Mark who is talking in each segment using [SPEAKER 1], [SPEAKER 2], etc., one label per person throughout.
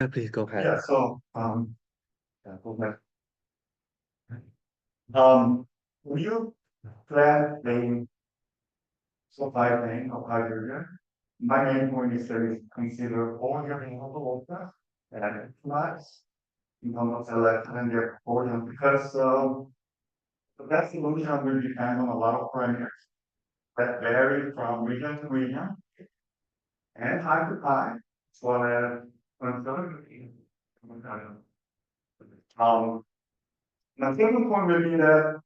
[SPEAKER 1] Please go ahead.
[SPEAKER 2] Yeah, so yeah, go ahead. Will you plan the supply chain of hydrogen? My main point is that we consider all your renewable options and flights in terms of selection and their proportion because the best solution will depend on a lot of parameters that vary from region to region and time to time, as well as uncertainty. Um, my second point will be that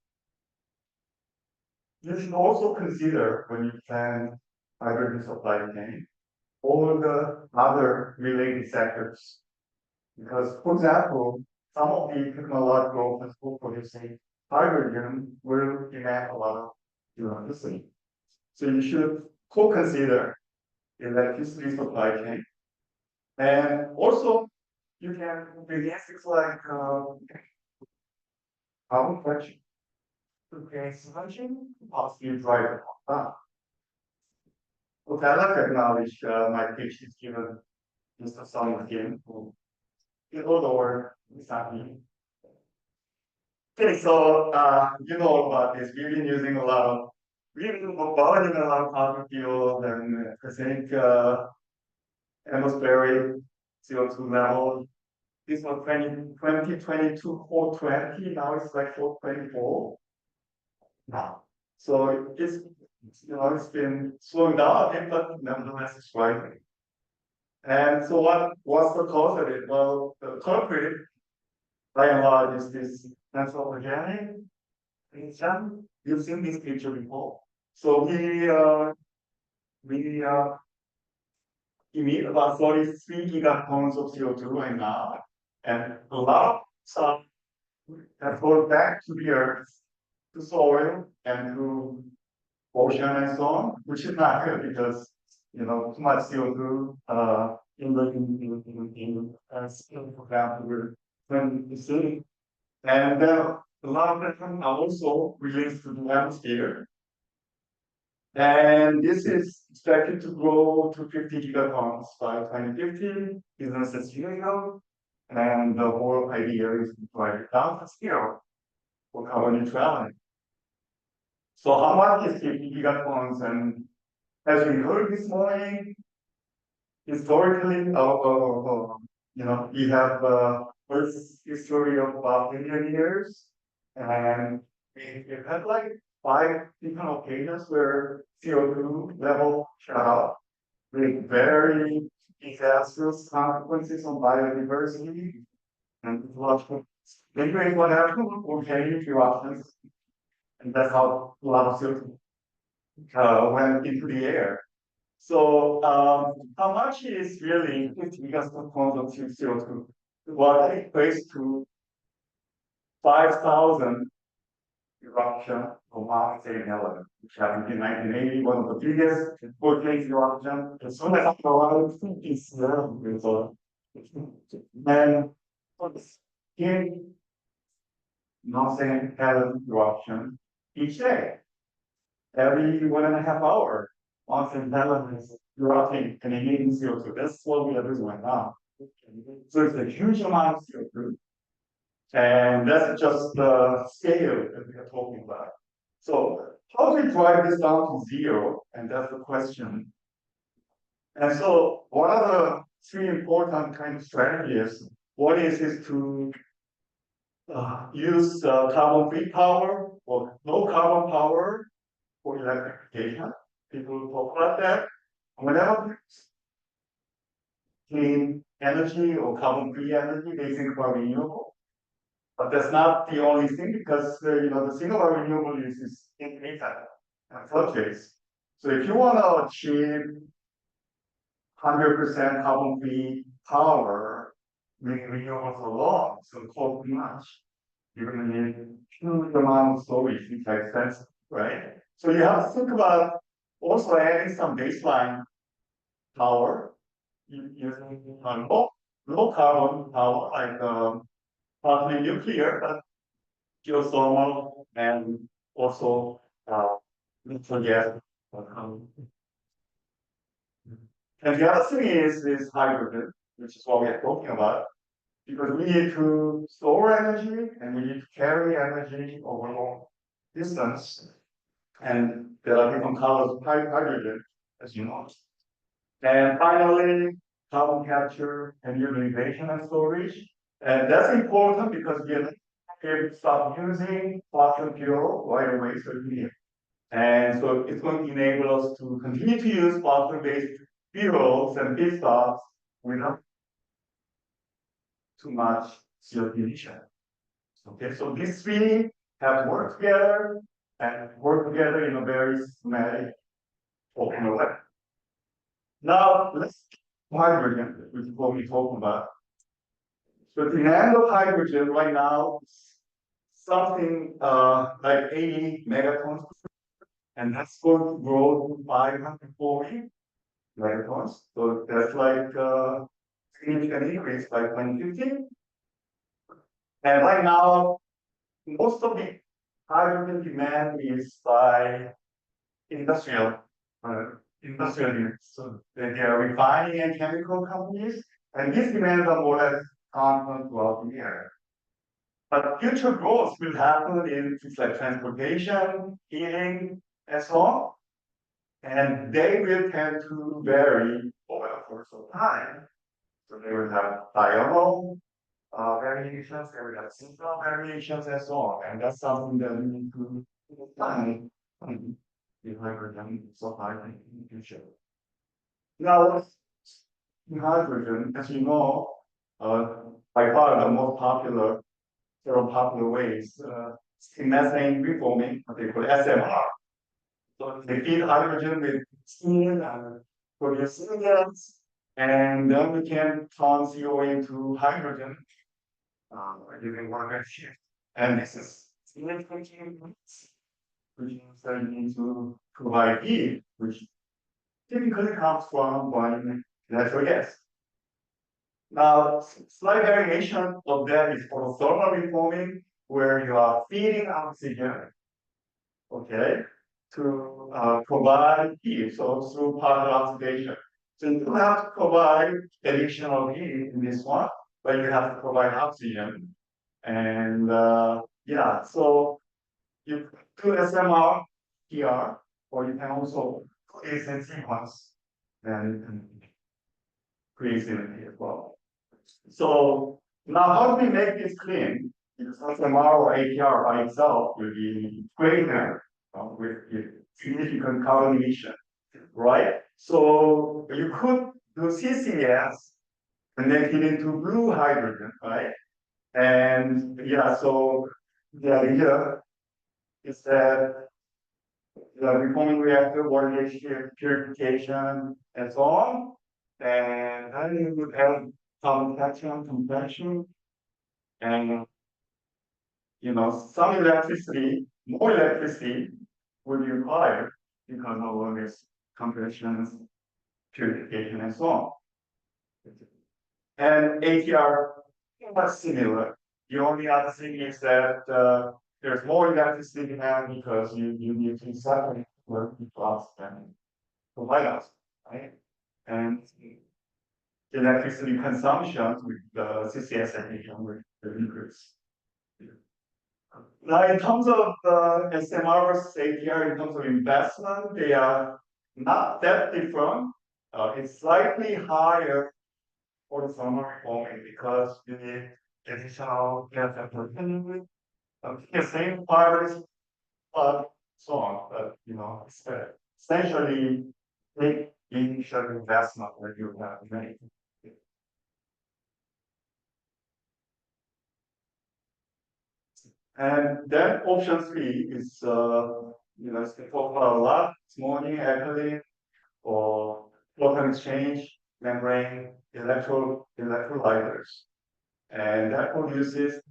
[SPEAKER 2] you should also consider when you plan hydrogen supply chain all the other related sectors. Because, for example, some of the technological and for producing hydrogen will demand a lot of electricity. So you should co-consider electricity supply chain. And also, you can begin things like carbon capture to create solution, possibly drive it up. Okay, I'd like to acknowledge my PhD student, Mr. Song Kim, who did all the work recently. Okay, so you know about this. We've been using a lot of, we've been bombarding a lot of carbon fuel and I think atmospheric CO2 level. This was 2022, 420, now it's like 424 now. So it's, it's been slowing down a bit, but nevertheless it's rising. And so what's the cause of it? Well, the culprit, by and large, is this anthropogenic reason. You've seen this picture before. So we emit about 33 gigatons of CO2 right now, and a lot of stuff that goes back to the earth, to soil, and to ocean and so on, which is not good because too much CO2 for example, when you see, and then a lot of them are also released to the atmosphere. And this is expected to grow to 50 gigatons by 2050, business as usual. And the whole idea is to drive it down to zero for carbon neutrality. So how much is 50 gigatons? And as we heard this morning, historically, we have Earth's history of about 1 million years, and we've had like 5 different occasions where CO2 level shot up with very disastrous consequences on biodiversity and ecological. Anyway, what happened? Volcanic eruptions, and that's how a lot of CO2 went into the air. So how much is really 50 gigatons of CO2? Well, that equates to 5,000 eruption of Mount St. Helena, which happened in 1980, one of the biggest volcanic eruption. As soon as I arrived, it's there. And in Mount St. Helena eruption each day, every 1.5 hours. Often Helen is dropping and emitting CO2. That's what we are doing right now. So it's a huge amount of CO2. And that's just the scale that we are talking about. So how do we drive this down to zero? And that's the question. And so what are the three important kind of strategies? One is to use carbon-free power or low carbon power for electrification. People talk about that. Whenever clean energy or carbon-free energy, they think about renewable. But that's not the only thing because the thing about renewable is intermittent and fluctuates. So if you want to achieve 100% carbon-free power with renewables alone, so coal too much, you're going to need huge amount of storage, which are expensive, right? So you have to think about also adding some baseline power using low carbon power, like partly nuclear, but geothermal and also natural gas. And the other thing is hydrogen. which is what we are talking about, because we need to store energy and we need to carry energy over long distance. And there are different colors of hydrogen, as you know. And finally, carbon capture and utilization and storage. And that's important because we are able to stop using fossil fuel right away, certainly. And so it's going to enable us to continue to use fossil-based fuels and feedstocks without too much CO2 emission. Okay, so these three have worked together and work together in a very systematic, open way. Now, let's hydrogen, which is what we talk about. So the demand of hydrogen right now is something like 80 megatons, and that's going to grow to 540 megatons. So that's like a significant increase by 2050. And right now, most of the hydrogen demand is by industrial units. So they are refining and chemical companies, and these demands are more or less constant throughout the year. But future growth will happen in things like transportation, heating, and so on. And they will tend to vary over the course of time. So they will have diurnal variations, they will have seasonal variations, and so on. And that's something that we need to plan the hydrogen supply in the future. Now, hydrogen, as you know, by far the most popular, several popular ways, steam methane reforming, what they call SMR. So they feed hydrogen with steam and produce gas, and then we can turn CO into hydrogen using one shift. And this is significant, which means that you need to provide heat, which typically comes from burning natural gas. Now, slight variation of that is called thermal reforming, where you are feeding oxygen, okay, to provide heat, so through partial oxidation. So you don't have to provide additional heat in this one, but you have to provide oxygen. And yeah, so you do SMR here, or you can also put this in sequence and create synergy as well. So now how do we make this clean? Because SMR or APR by itself will be greater with significant carbon emission, right? So you could do CCS and then it into blue hydrogen, right? And yeah, so the idea is that the reforming reactor, water exchange, purification, and so on. And then you would have carbon capture, compression, and some electricity, more electricity would be required because of all this compressions, purification, and so on. And ATR was similar. The only other thing is that there's more electricity demand because you need to separate work plus and provide us, right? And electricity consumption with the CCS application will increase. Now, in terms of SMR versus ATR, in terms of investment, they are not that different. It's slightly higher for the thermal reforming because you need additional gas application. The same fibers, but so on. But it's essentially big initial investment that you have made. And then option 3 is, it's been talked about a lot this morning, actually, or proton exchange, membrane, electrolyzers. And that produces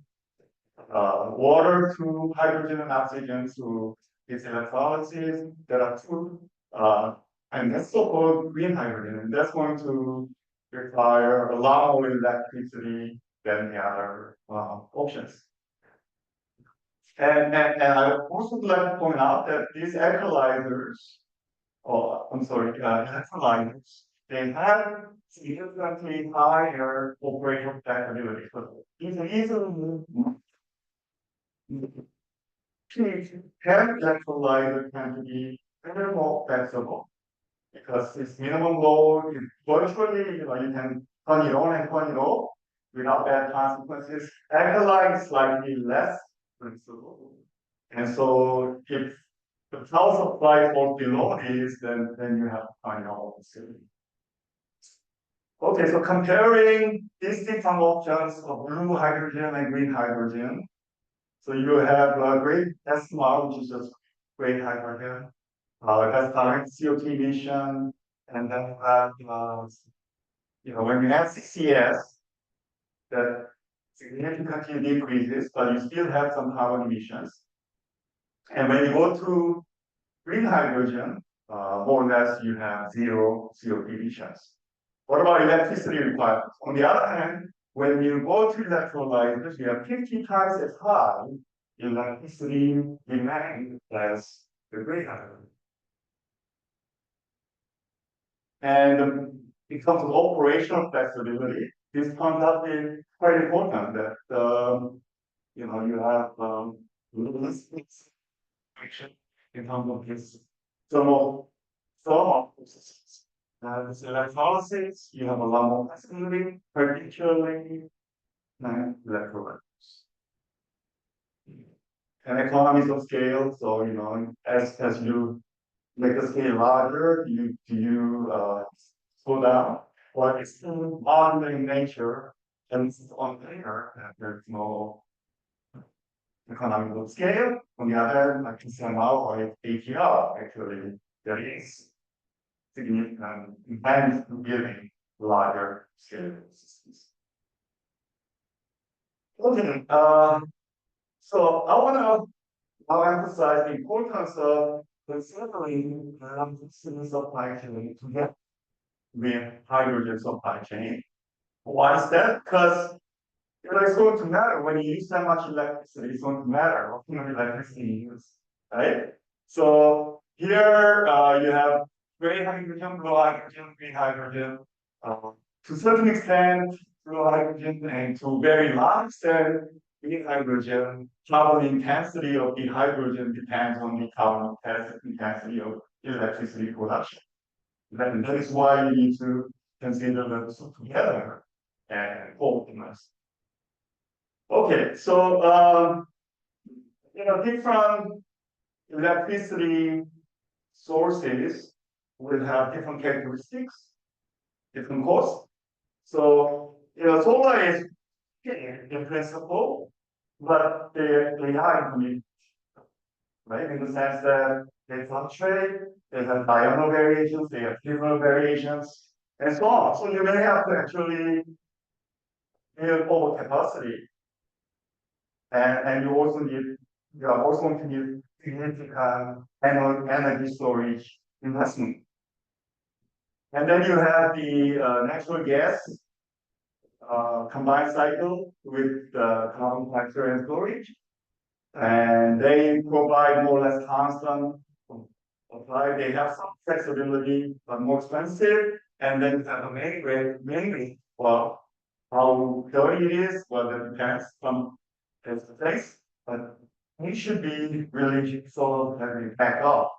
[SPEAKER 2] water through hydrogen and oxygen through its electrolysis. There are two, and that's so-called green hydrogen, and that's going to require a lot more electricity than the other options. And I also would like to point out that these electrolyzers, electrolyzers, they have significantly higher operational flexibility. So it's easily have electrolyzer can be very more flexible because it's minimum load, it's virtually, you can turn it on and turn it off without bad consequences. Electrolyte is slightly less flexible. And so if the power supply falls below this, then you have to find out the city. Okay, so comparing these different options of blue hydrogen and green hydrogen. So you have great SMR, which is just gray hydrogen. That's direct CO2 emission, and then you have, when you have CCS, that significantly decreases, but you still have some carbon emissions. And when you go to green hydrogen, more or less you have zero CO2 emissions. What about electricity requirements? On the other hand, when you go to electrolyzers, you have 50 times as high electricity demand as the green hydrogen. And in terms of operational flexibility, this turns out to be quite important that you have friction in terms of this thermal processes. This electrolysis, you have a lot more flexibility, particularly in electrolytes. And economies of scale, so as you make the scale larger, do you slow down? But it's still modular in nature, and it's on paper that there's no economies of scale. On the other hand, like CMR or ATR, actually, there is significant advantage to building larger scale systems. Okay, so I want to now emphasize the importance of considering the supply chain to get with hydrogen supply chain. Why is that? Because it's going to matter when you use that much electricity. It's going to matter what kind of electricity you use, right? So here you have gray hydrogen, blue hydrogen, green hydrogen. To a certain extent, blue hydrogen, and to a very large extent, green hydrogen. Carbon intensity of the hydrogen depends on the carbon intensity of electricity production. That is why you need to consider them together and optimize. Okay, so different electricity sources will have different characteristics, different costs. So solar is in principle, but they are intermittent, right? In the sense that they fluctuate, they have diurnal variations, they have seasonal variations, and so on. So you may have to actually build overcapacity. And you are also going to need significant energy storage investment. And then you have the natural gas combined cycle with carbon capture and storage. And they provide more or less constant supply. They have some flexibility, but more expensive. And then you have mainly, well, how dirty it is, well, that depends from place to place. But it should be really sort of having backup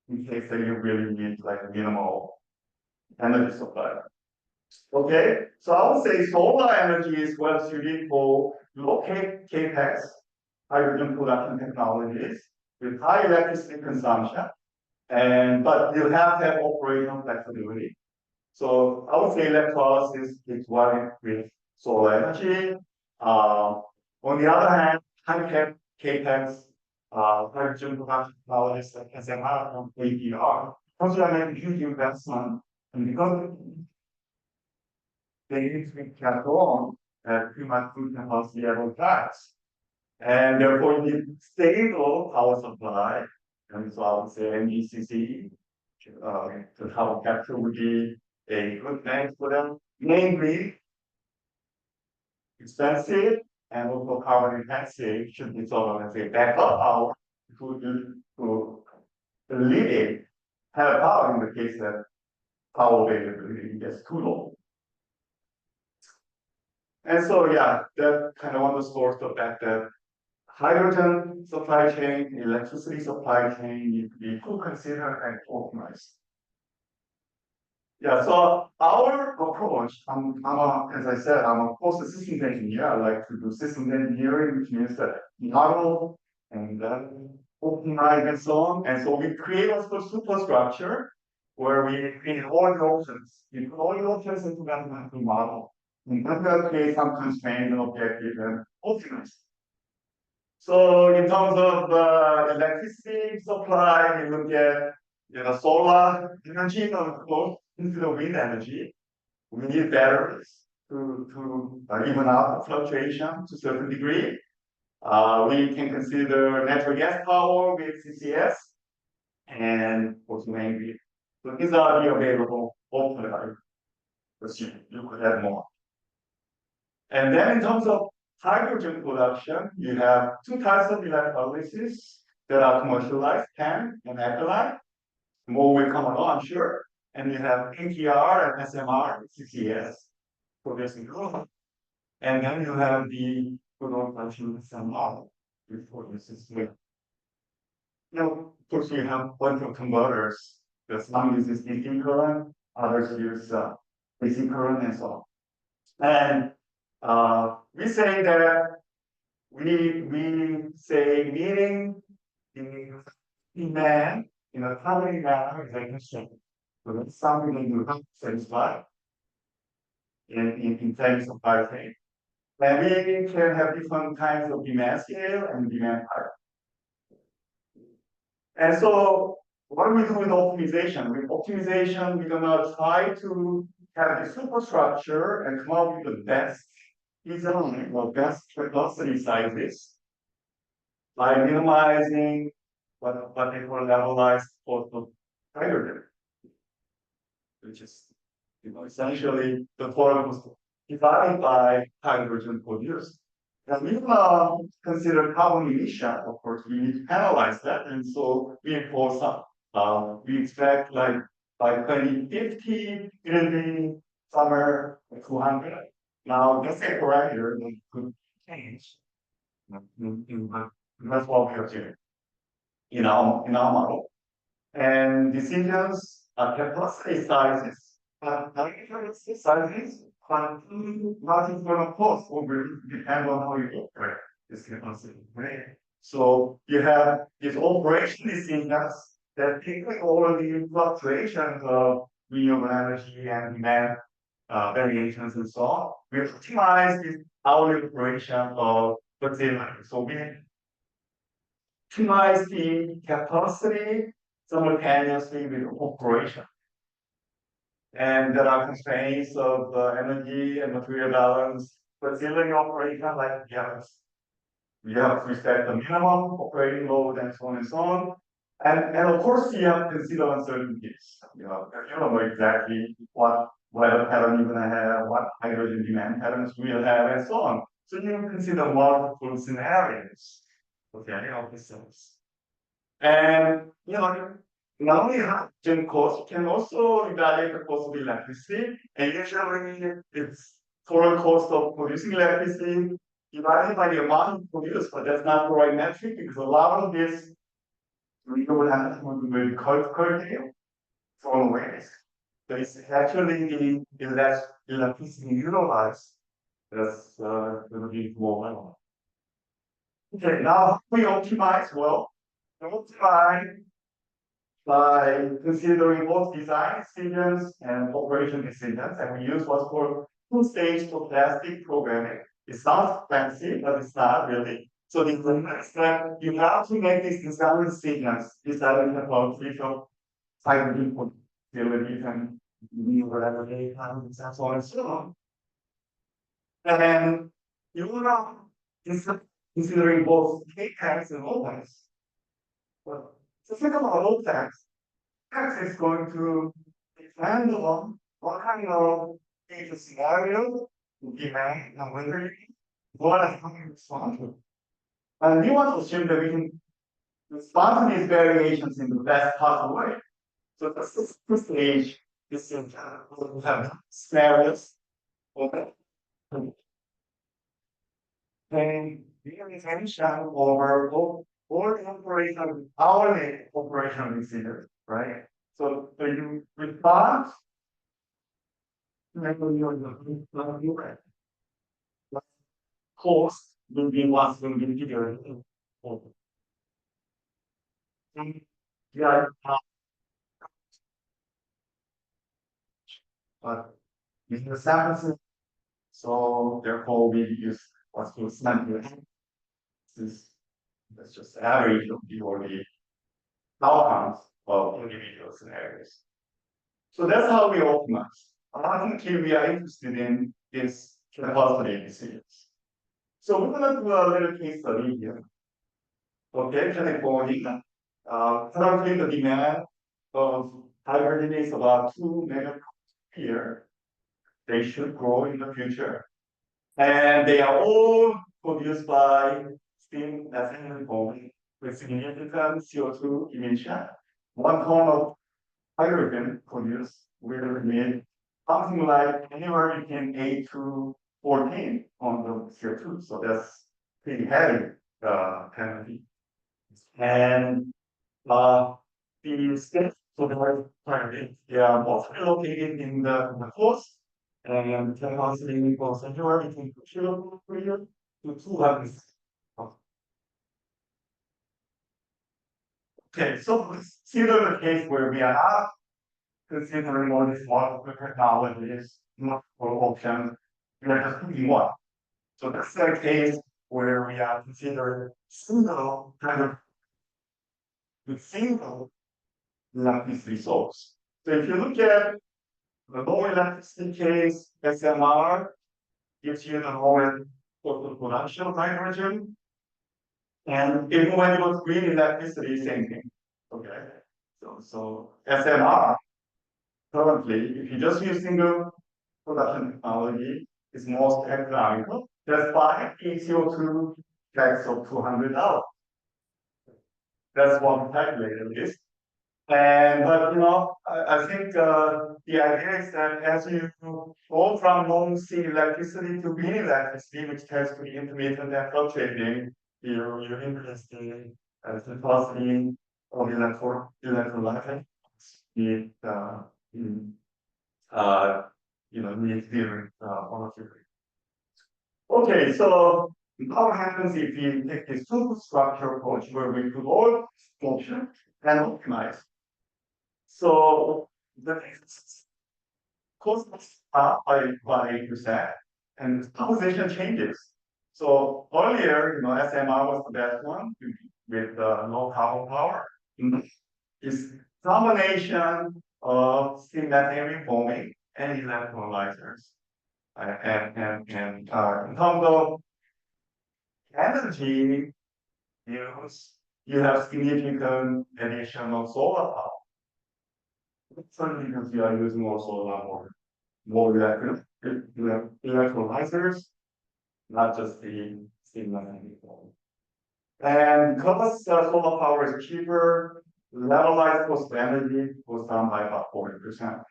[SPEAKER 2] in case that you really need like a minimal energy supply. Okay, so I would say solar energy is well suited for low capex hydrogen production technologies with high electricity consumption, but you have to have operational flexibility. So I would say electrolysis is one with solar energy. On the other hand, high capex hydrogen production technologies like SMR and APR, those are making huge investment, and because they need to be kept on at human food capacity at all times. And therefore, you need stable power supply. And so I would say NECC, to carbon capture would be a good name for them. Mainly expensive and also carbon intensive should be sort of, let's say, backup power to alleviate have power in the case that power availability gets too low. And so, yeah, that kind of underscores the fact that hydrogen supply chain, electricity supply chain need to be considered and optimized. Yeah, so our approach, as I said, I'm a process systems engineer. I like to do systems engineering, which means that model and then optimize and so on. And so we create a superstructure where we create all the options. You put all the options into that mathematical model. And then we'll create some constraint and objective and optimize. So in terms of electricity supply, we look at solar energy, of course, instead of wind energy. We need batteries to even out the fluctuation to a certain degree. We can consider natural gas power with CCS and also main grid. So these are the available options. You could have more. And then in terms of hydrogen production, you have two types of electrolysis that are commercialized, PEM and alkaline. More will come along, I'm sure. And you have ATR and SMR, CCS, producing growth. And then you have the production SMR, which produces with. Now, of course, you have a bunch of converters. Some uses DC current, others use AC current, and so on. And we say that we say meeting the demand in a timely manner is a constraint. So that's something that you have to satisfy in terms of supply chain. And we can have different kinds of demand scale and demand type. And so what do we do with optimization? With optimization, we're gonna try to have the superstructure and come up with the best design or best velocity sizes by minimizing what they call levelized cost of hydrogen, which is essentially the total cost divided by hydrogen produced. And we consider carbon emission. Of course, we need to analyze that, and so we impose some. We expect like by 2050 it'll be somewhere 200. Now that's a parameter that could change. That's what we are doing in our model. And decisions are capacity sizes. Capacity sizes, what is going to cost will depend on how you operate this capacity. Right? So you have these operation decisions that take all the fluctuations of renewable energy and demand variations and so on. We optimize the hourly operation of facility. So we optimize the capacity simultaneously with operation. And there are constraints of energy and material balance. Facility operation, like you have to set the minimum operating load and so on and so on. And of course, you have to consider uncertainties. You don't know exactly what weather pattern you're going to have, what hydrogen demand patterns we'll have, and so on. So you consider multiple scenarios. Okay, of the cells. And not only hydrogen cost, you can also evaluate the cost of electricity. And usually it's total cost of producing electricity divided by the amount produced, but that's not the right metric because a lot of this renewable energy will be curtailed, thrown away. So it's actually the electricity utilized that's going to be more valuable. Okay, now we optimize. Well, we optimize by considering both design decisions and operation decisions, and we use what's called two-stage stochastic programming. It sounds fancy, but it's not really. So the next step, you have to make these design decisions, deciding about different hydrogen facilities and whatever they have, and so on and so on. And you will considering both K-tags and O-tags. Well, so think about O-tags. Tax is going to depend on what kind of data scenario, demand, and whether what are how you respond to. And we want to assume that we can respond to these variations in the best possible way. So that's the first stage this will have scenarios. Okay. And the intention over all operation, hourly operation procedures, right? So you respond, maybe you're cost will be what's going to be bigger. Yeah, but in the seventh, so therefore we use what's called standard. This is that's just average of the outcomes of individual scenarios. So that's how we optimize. Another thing we are interested in is capacity decisions. So we're going to do a little case study here. Okay, California. Currently the demand of hydrogen is about 2 megawatt per year. They should grow in the future. And they are all produced by steam methane bombing with significant CO2 emission. 1 ton of hydrogen produced will emit something like anywhere between 8 to 14 tons of CO2. So that's pretty heavy penalty. And the states for the target, they are mostly located in the coast and capacity was anywhere between 2 million to 200. Okay, so similar case where we are not considering all these multiple technologies, multiple options, we are just picking one. So that's the case where we are considering single kind of with single electricity source. So if you look at the low electricity case, SMR gives you the lowest total production of hydrogen. And if when it was green electricity, same thing. Okay. So SMR currently, if you just use single production technology, is most economical. That's why CO2 tax of $200. That's one calculator is. And but I think the idea is that as you go from non-C electricity to green electricity, which tends to be intermittent and fluctuating, you're interested in the velocity of electrolyte, be it in near theory or theory. Okay, so what happens if we take this superstructure approach where we put all function and optimize? So the cost up by 8%, and the composition changes. So earlier, SMR was the best one with low carbon power. It's combination of steam methane reforming and electrolyzers. And in terms of energy use, you have significant addition of solar power. Certainly because we are using also a lot more electrolyzers, not just the steam methane. And because solar power is cheaper, levelized cost of energy goes down by about 40%.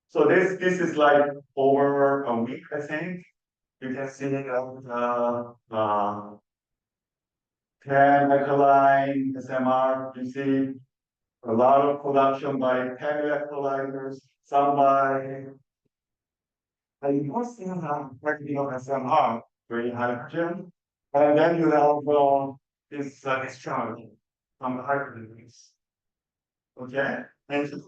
[SPEAKER 2] So this is like over a week, I think. You can see that 10 alkaline SMR, you see a lot of production by 10 electrolyzers, some by most things have quantity of SMR, very hydrogen, and then you have this discharge from the hydrogen release. Okay, and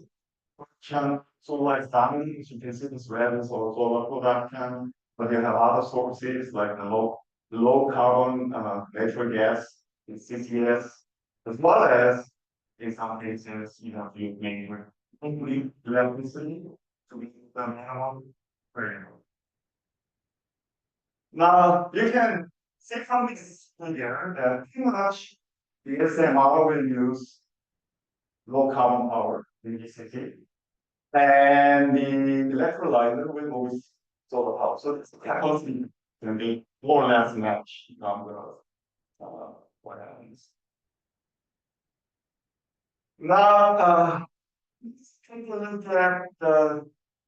[SPEAKER 2] production solar is dominant, as you can see this red is solar production, but you have other sources like the low carbon natural gas, in CCS, as well as in some cases, you have to make complete electricity to be the minimum variable. Now, you can see from this figure that pretty much the SMR will use low carbon power in DCT, and the electrolyzer will use solar power. So this capacity can be more or less matched what happens. Now, take a look at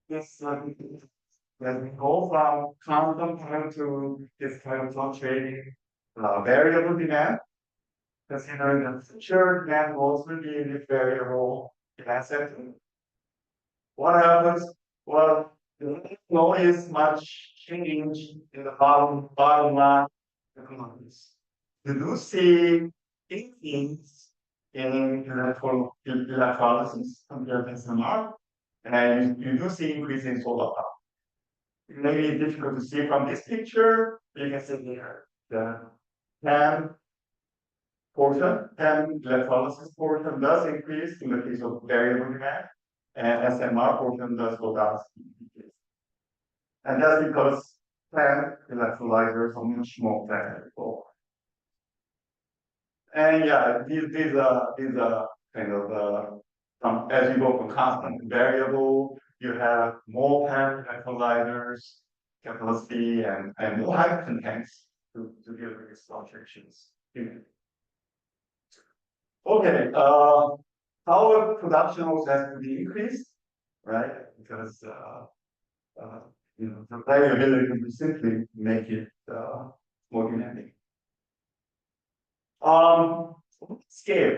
[SPEAKER 2] this, when we go from constant time to this kind of fluctuating variable demand, considering the future demand will also be in this variable demand setting. What happens? Well, there is no much change in the bottom line economics. You do see increase in electrolysis compared to SMR, and you do see increase in solar power. It may be difficult to see from this picture. You can see here the PEM portion, PEM electrolysis portion does increase in the case of variable demand, and SMR portion does go down. And that's because PEM electrolyzers are much more flexible. And yeah, these are kind of as you go from constant to variable, you have more PEM electrolyzers capacity and more hydrogen tanks to deal with these fluctuations. Okay, power production also has to be increased, right? Because the variability will simply make it more demanding. Scale.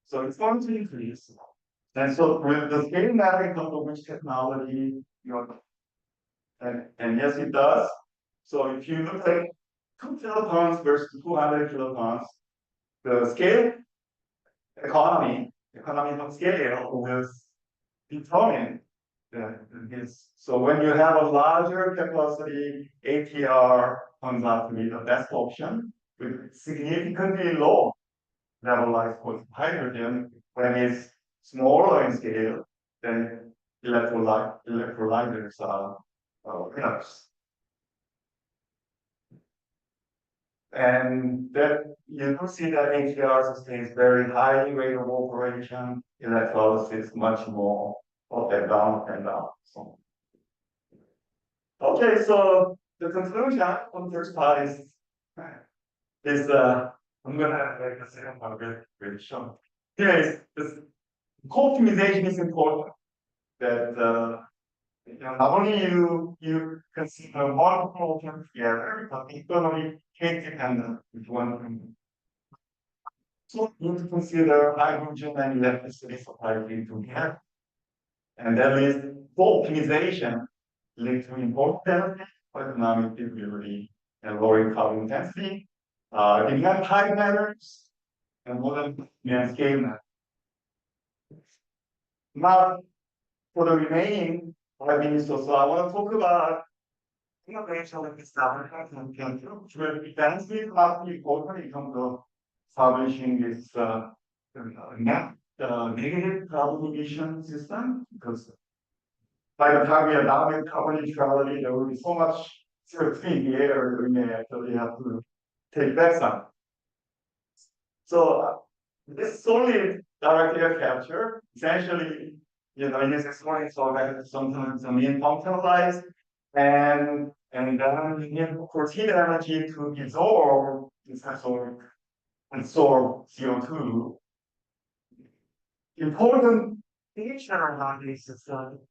[SPEAKER 2] So it's going to increase. And so with the scale mapping of which technology you're, and yes, it does. So if you look at 2 kilotons versus 200 kilotons, the scale economy of scale will determine this. So when you have a larger capacity, ATR comes out to be the best option with significantly low levelized cost of hydrogen. When it's smaller in scale, then electrolyzers are winners. And that you do see that ATR sustains very high rate of operation, electrolysis much more up and down. So, okay, so the conclusion on the first part is I'm gonna make the second part really short. Here is this co-optimization is important. That not only you consider multiple options together, but equally case dependent with one. So you need to consider hydrogen and electricity supply together. And that leads to optimization leads to important benefit for economic feasibility and lowering carbon intensity. Demand type matters and more than scale matters. Now, for the remaining 5 minutes or so, I want to talk about innovation and establishment and control, which will be immensely important in terms of establishing this net negative carbon emission system, because by the time we are done with carbon neutrality, there will be so much CO2 in the air that we may actually have to take back some. So this is only direct air capture. Essentially, in this experiment, so that sometimes functionalized, and then of course heat energy to absorb CO2. Important feature of this is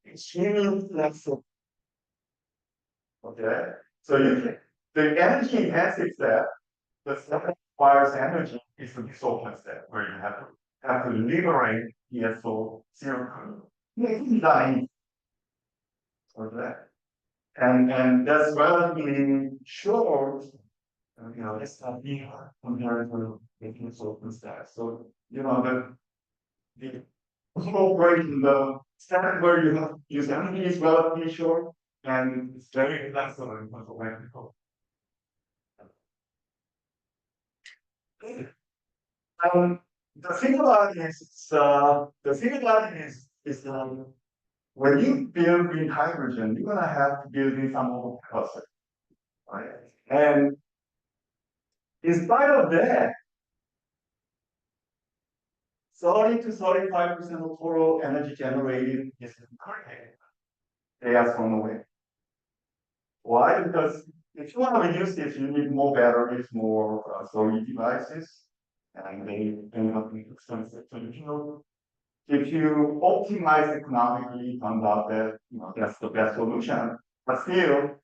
[SPEAKER 2] extremely flexible. Okay, so the energy intensive step, the step that requires energy, is the dissolvent step, where you have to liberate ESO CO2. Dying for that, and that's relatively short. It's not near compared to making solvent step. So the operation, the step where you have to use energy is relatively short, and it's very flexible in terms of electrical. The thing about it is when you build green hydrogen, you're gonna have to build in some more capacity, right? And in spite of that, 30 to 35% of total energy generated is current. They are thrown away. Why? Because if you want to reduce this, you need more batteries, more storage devices, and they end up being expensive. So if you optimize economically, it turns out that that's the best solution. But still,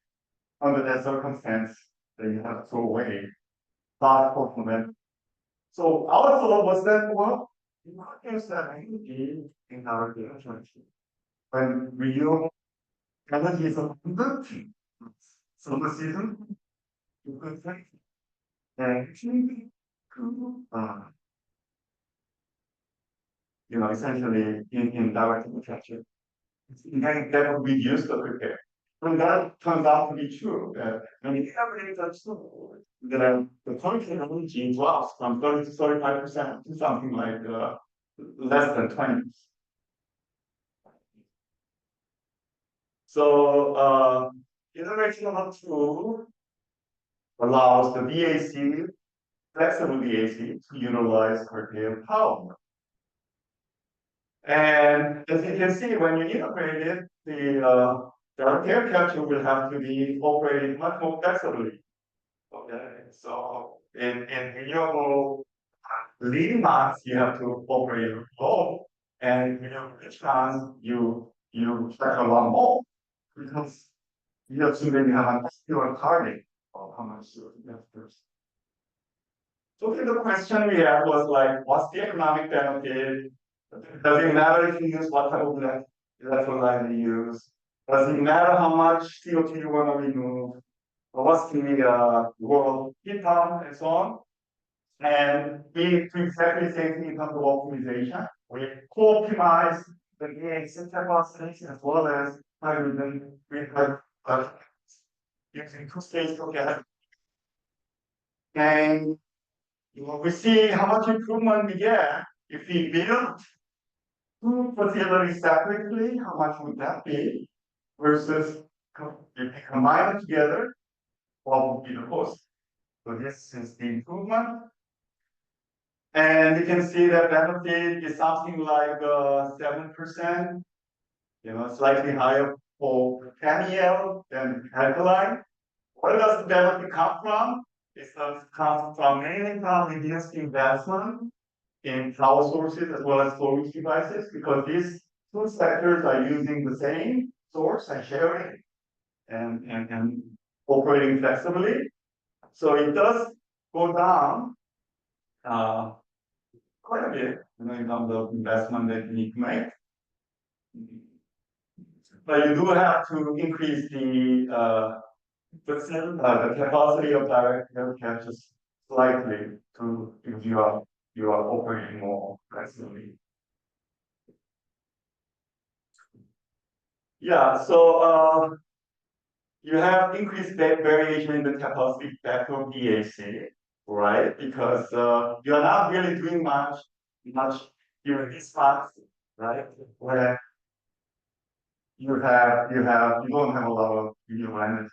[SPEAKER 2] under that circumstance, then you have to throw away large portion of it. So our thought was that, well, you could use that energy in our relationship. When renewable energy is abundant, summer season, you could take actually essentially in direct capture. That would reduce the prepare. And that turns out to be true. When you calculate that too, the total energy drops from 30 to 35% to something like less than 20. So iteration number 2 allows the VAC, flexible VAC, to utilize curtailed power. And as you can see, when you integrate it, the air capture will have to be operating much more flexibly. Okay, so in renewable lean mass, you have to operate low, and renewable rich mass, you expect a lot more because you assume you have a pure target of how much you have to. So the question we had was like, what's the economic benefit? Does it matter if you use what type of electrolyte you use? Does it matter how much CO2 you want to remove? Or what's the world heat pump and so on? And we do exactly the same thing in terms of optimization. We co-optimize the EAC capacity as well as hydrogen with using two-stage together. And we see how much improvement we get if we build two facilities separately. How much would that be? Versus if we combine them together, what would be the cost? So this is the improvement. And you can see that benefit is something like 7%, slightly higher for NEL than alkaline. Where does the benefit come from? It comes from mainly from reduced investment in power sources as well as storage devices, because these two sectors are using the same source and sharing and operating flexibly. So it does go down quite a bit, in terms of investment that you need to make. But you do have to increase the capacity of direct air capture slightly to if you are operating more flexibly. Yeah, so you have increased variation in the capacity factor of DAC, right? Because you are not really doing much during this fast, right? Where you don't have a lot of renewable energy.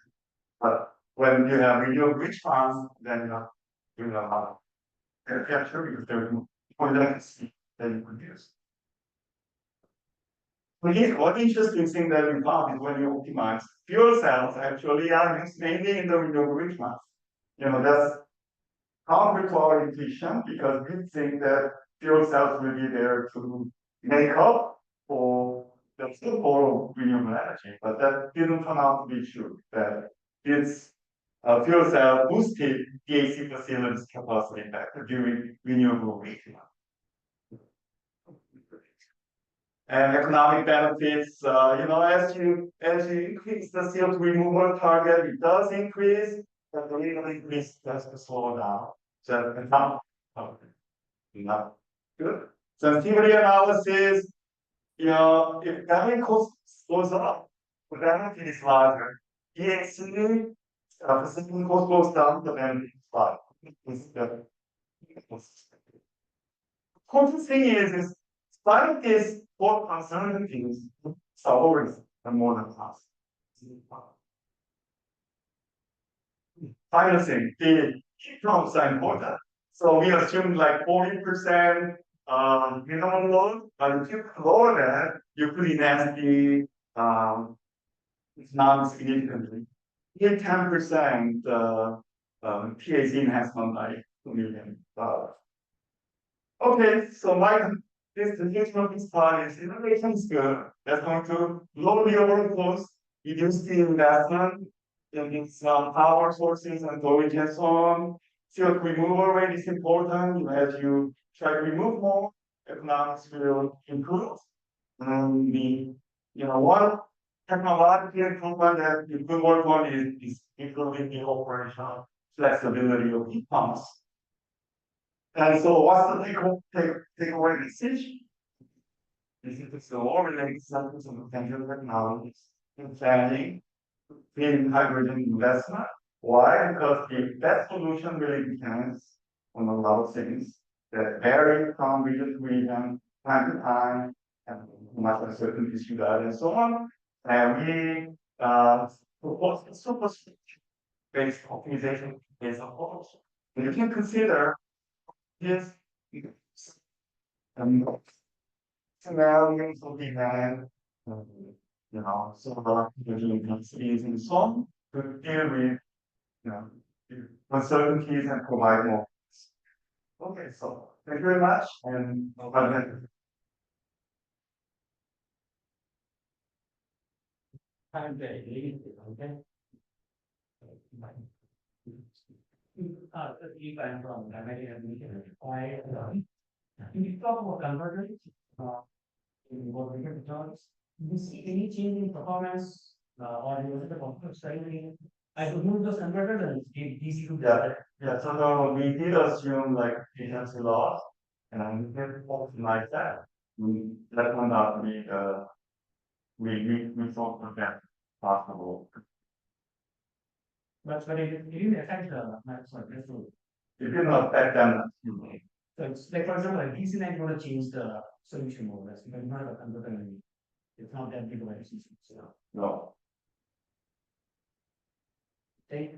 [SPEAKER 2] But when you have renewable rich farms, then you have a lot of air capture because there's more electricity that you produce. But here's one interesting thing that we found is when you optimize, fuel cells actually are used mainly in the renewable rich mass. That's counter to our intuition because we think that fuel cells will be there to make up for the full of renewable energy, but that didn't turn out to be true. That it's fuel cell boosted DAC facilities capacity factor during renewable rich mass. And economic benefits, as you increase the CO2 removal target, it does increase, but the real increase has to slow down. So not good. Sensitivity analysis, if battery cost goes up, the benefit is larger. EAC, facility cost goes down, the benefit is larger. The important thing is despite this both uncertainties, it's always more than us. Final thing, the heat pumps are important. So we assume like 40% minimum load, but if you lower that, you could enhance the non-significantly. Here 10% PAC enhancement by $2 million. Okay, so the future of this part is innovation is good. That's going to lower the overall cost, reduce the investment in some power sources and storage and so on. CO2 removal rate is important. As you try to remove more, economics will improve. And one technological improvement that you could work on is improving the operational flexibility of heat pumps. And so what's the takeaway message? This is the lower related examples of potential technologies in planning, clean hydrogen investment. Why? Because the best solution really depends on a lot of things that vary from region to region, time to time, and how much uncertainties you got, and so on. And we propose a super based optimization based approach. And you can consider this scenarios of demand, solar energy intensities and so on to deal with uncertainties and provide more. Okay, so thank you very much and
[SPEAKER 1] I'm very okay. If I'm from American, I we talk about convergence in what we can terms. You see any change in performance or in the performance training? I would move those converters and give these two data.
[SPEAKER 2] Yeah, so no, we did assume like efficiency loss, and we can optimize that. That will not be we thought that possible.
[SPEAKER 1] But it didn't affect the maximum threshold.
[SPEAKER 2] It did not affect them.
[SPEAKER 1] So it's like for example, like DC line going to change the solution more or less, but not a converter. It's not that big of a decision. So
[SPEAKER 2] No.
[SPEAKER 1] take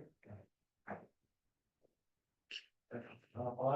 [SPEAKER 1] all